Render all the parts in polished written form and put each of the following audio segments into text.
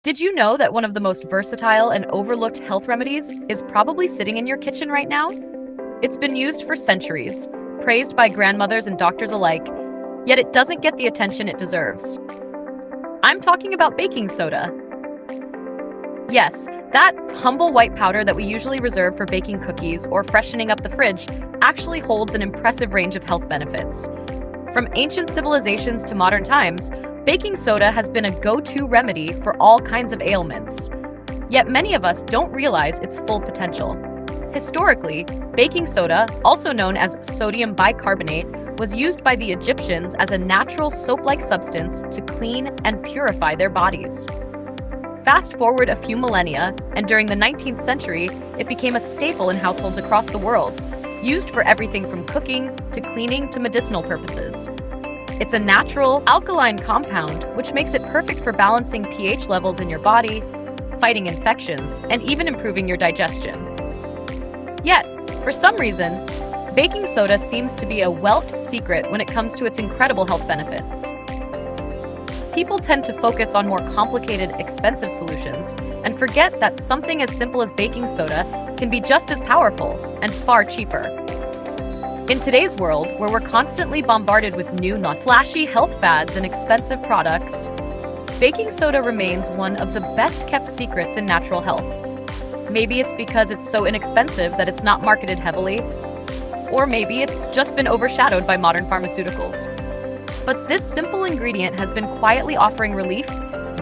Did you know that one of the most versatile and overlooked health remedies is probably sitting in your kitchen right now? It's been used for centuries, praised by grandmothers and doctors alike, yet it doesn't get the attention it deserves. I'm talking about baking soda. Yes, that humble white powder that we usually reserve for baking cookies or freshening up the fridge actually holds an impressive range of health benefits. From ancient civilizations to modern times, baking soda has been a go-to remedy for all kinds of ailments. Yet many of us don't realize its full potential. Historically, baking soda, also known as sodium bicarbonate, was used by the Egyptians as a natural soap-like substance to clean and purify their bodies. Fast forward a few millennia, and during the 19th century, it became a staple in households across the world, used for everything from cooking to cleaning to medicinal purposes. It's a natural, alkaline compound, which makes it perfect for balancing pH levels in your body, fighting infections, and even improving your digestion. Yet, for some reason, baking soda seems to be a whelked secret when it comes to its incredible health benefits. People tend to focus on more complicated, expensive solutions and forget that something as simple as baking soda can be just as powerful and far cheaper. In today's world, where we're constantly bombarded with new, not-flashy health fads and expensive products, baking soda remains one of the best-kept secrets in natural health. Maybe it's because it's so inexpensive that it's not marketed heavily, or maybe it's just been overshadowed by modern pharmaceuticals. But this simple ingredient has been quietly offering relief,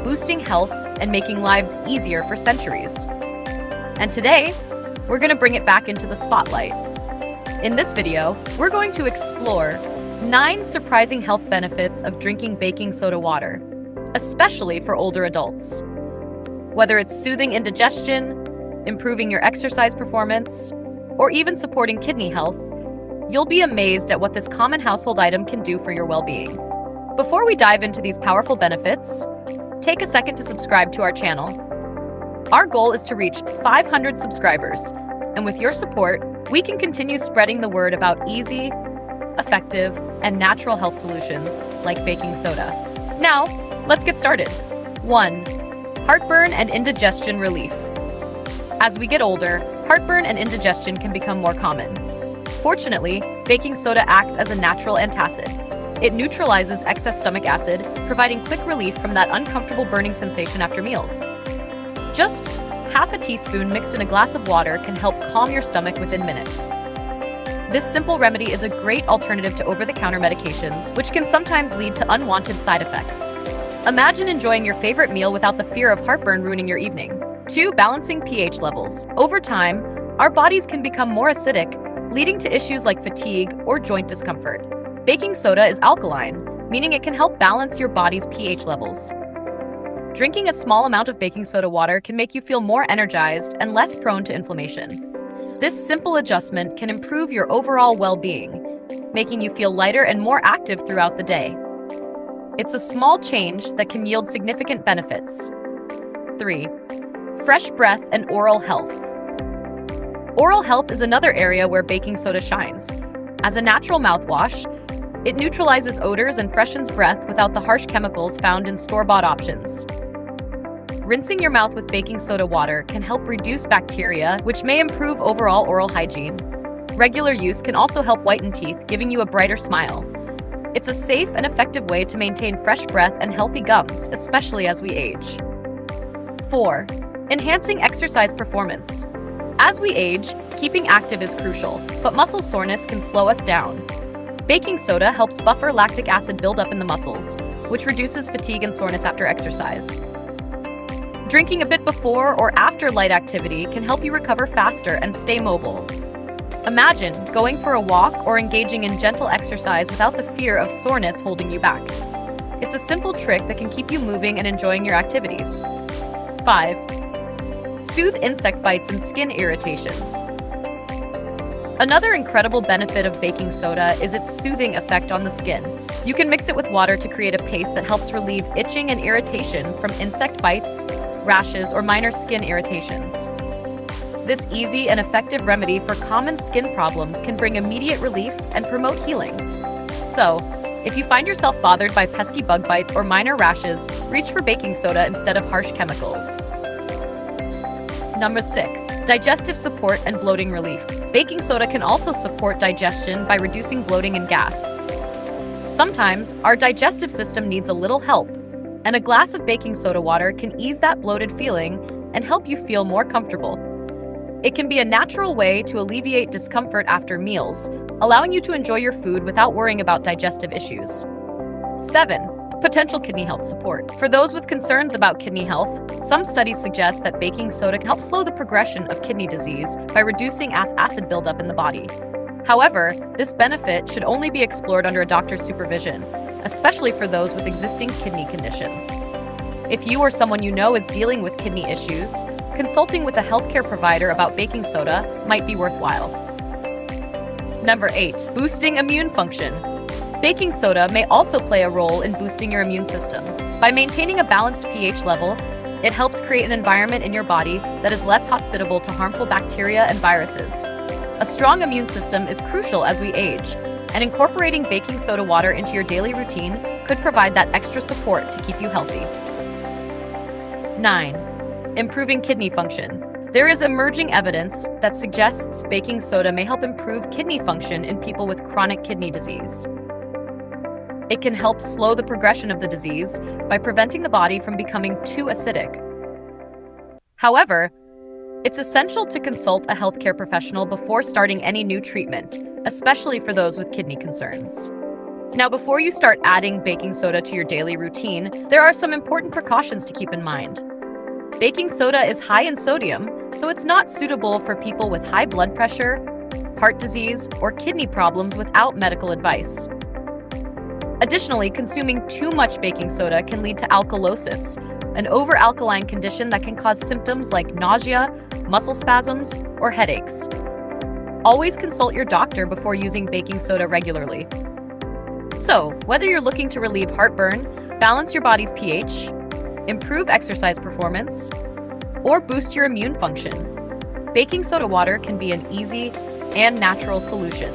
boosting health, and making lives easier for centuries. And today, we're going to bring it back into the spotlight. In this video, we're going to explore 9 surprising health benefits of drinking baking soda water, especially for older adults. Whether it's soothing indigestion, improving your exercise performance, or even supporting kidney health, you'll be amazed at what this common household item can do for your well-being. Before we dive into these powerful benefits, take a second to subscribe to our channel. Our goal is to reach 500 subscribers, and with your support, we can continue spreading the word about easy, effective, and natural health solutions like baking soda. Now, let's get started. 1. Heartburn and indigestion relief. As we get older, heartburn and indigestion can become more common. Fortunately, baking soda acts as a natural antacid. It neutralizes excess stomach acid, providing quick relief from that uncomfortable burning sensation after meals. Just half a teaspoon mixed in a glass of water can help calm your stomach within minutes. This simple remedy is a great alternative to over-the-counter medications, which can sometimes lead to unwanted side effects. Imagine enjoying your favorite meal without the fear of heartburn ruining your evening. 2. Balancing pH levels. Over time, our bodies can become more acidic, leading to issues like fatigue or joint discomfort. Baking soda is alkaline, meaning it can help balance your body's pH levels. Drinking a small amount of baking soda water can make you feel more energized and less prone to inflammation. This simple adjustment can improve your overall well-being, making you feel lighter and more active throughout the day. It's a small change that can yield significant benefits. 3. Fresh breath and oral health. Oral health is another area where baking soda shines. As a natural mouthwash, it neutralizes odors and freshens breath without the harsh chemicals found in store-bought options. Rinsing your mouth with baking soda water can help reduce bacteria, which may improve overall oral hygiene. Regular use can also help whiten teeth, giving you a brighter smile. It's a safe and effective way to maintain fresh breath and healthy gums, especially as we age. 4. Enhancing exercise performance. As we age, keeping active is crucial, but muscle soreness can slow us down. Baking soda helps buffer lactic acid buildup in the muscles, which reduces fatigue and soreness after exercise. Drinking a bit before or after light activity can help you recover faster and stay mobile. Imagine going for a walk or engaging in gentle exercise without the fear of soreness holding you back. It's a simple trick that can keep you moving and enjoying your activities. 5. Soothe insect bites and skin irritations. Another incredible benefit of baking soda is its soothing effect on the skin. You can mix it with water to create a paste that helps relieve itching and irritation from insect bites, rashes, or minor skin irritations. This easy and effective remedy for common skin problems can bring immediate relief and promote healing. So, If you find yourself bothered by pesky bug bites or minor rashes, reach for baking soda instead of harsh chemicals. Number 6. Digestive support and bloating relief. Baking soda can also support digestion by reducing bloating and gas. Sometimes, our digestive system needs a little help, and a glass of baking soda water can ease that bloated feeling and help you feel more comfortable. It can be a natural way to alleviate discomfort after meals, allowing you to enjoy your food without worrying about digestive issues. 7. Potential kidney health support. For those with concerns about kidney health, some studies suggest that baking soda can help slow the progression of kidney disease by reducing acid buildup in the body. However, this benefit should only be explored under a doctor's supervision, especially for those with existing kidney conditions. If you or someone you know is dealing with kidney issues, consulting with a healthcare provider about baking soda might be worthwhile. Number 8. Boosting immune function. Baking soda may also play a role in boosting your immune system. By maintaining a balanced pH level, it helps create an environment in your body that is less hospitable to harmful bacteria and viruses. A strong immune system is crucial as we age, and incorporating baking soda water into your daily routine could provide that extra support to keep you healthy. 9. Improving kidney function. There is emerging evidence that suggests baking soda may help improve kidney function in people with chronic kidney disease. It can help slow the progression of the disease by preventing the body from becoming too acidic. However, it's essential to consult a healthcare professional before starting any new treatment, especially for those with kidney concerns. Now, before you start adding baking soda to your daily routine, there are some important precautions to keep in mind. Baking soda is high in sodium, so it's not suitable for people with high blood pressure, heart disease, or kidney problems without medical advice. Additionally, consuming too much baking soda can lead to alkalosis, an over-alkaline condition that can cause symptoms like nausea, muscle spasms, or headaches. Always consult your doctor before using baking soda regularly. So, whether you're looking to relieve heartburn, balance your body's pH, improve exercise performance, or boost your immune function, baking soda water can be an easy and natural solution.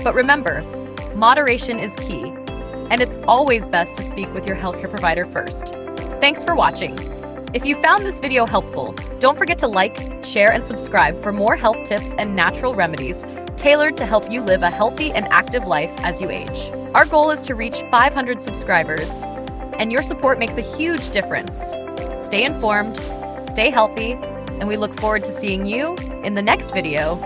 But remember, moderation is key, and it's always best to speak with your healthcare provider first. Thanks for watching. If you found this video helpful, don't forget to like, share, and subscribe for more health tips and natural remedies tailored to help you live a healthy and active life as you age. Our goal is to reach 500 subscribers, and your support makes a huge difference. Stay informed, stay healthy, and we look forward to seeing you in the next video.